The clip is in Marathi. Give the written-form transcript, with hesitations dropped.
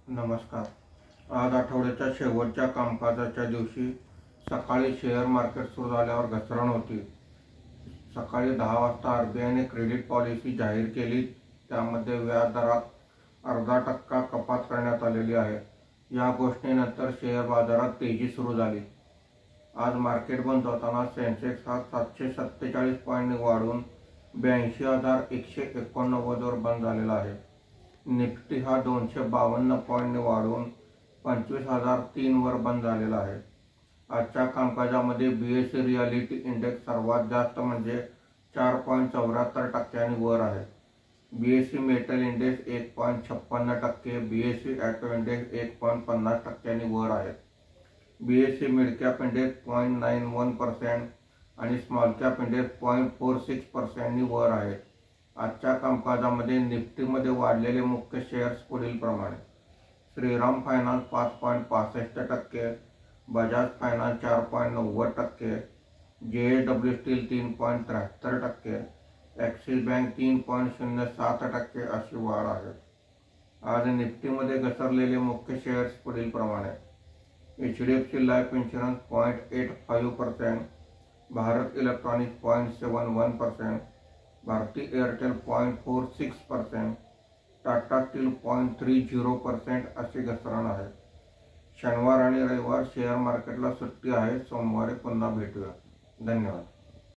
नमस्कार. आज आठवड्याच्या शेवटच्या कामकाजाच्या दिवशी सकाळी शेअर मार्केट सुरू झाल्यावर घसरण होती. सकाळी 10 वाजता RBIने क्रेडिट पॉलिसी जाहीर केली. त्यामध्ये व्याज दरात 0.5% कपात करण्यात आलेली आहे. या घोषणेनंतर शेअर बाजारात तेजी सुरू झाली. आज मार्केट बंद होताना सेन्सेक्स हा 747 पॉईंट वाढून 82,189 वर बंद झालेला आहे. निफ्टी हा 252 पॉईंट वाढून 25,003 वर बंद झालेला आहे. आजच्या कामकाजामध्ये BSE रिअलिटी इंडेक्स सर्वात जास्त म्हणजे 4.74% वर आहे. BSE metal index 1.56%, BSE auto index 1.50% वर आहे. BSE मिड कॅप इंडेक्स 0.91% आणि स्मॉल कॅप इंडेक्स 0.46% वर आहे. आजच्या कामकाजामध्ये निफ्टीमध्ये वाढलेले मुख्य शेअर्स पुढील प्रमाणे: Shriram finance 5.65%, Bajaj finance 4.90%, JSW steel 3.73%, axis bank 3.07% अशी वाढ आहे. आज निफ्टीमध्ये घसरलेले मुख्य शेअर्स पुढील प्रमाणे: HDFC life insurance 0.85%, Bharat Electronics 0.71%, Bharti Airtel 0.46%, Tata Steel 0.30% अशी घसरण आहे. शनिवार आणि रविवार शेअर मार्केटला सुट्टी आहे. सोमवारी पुन्हा भेटूया. धन्यवाद.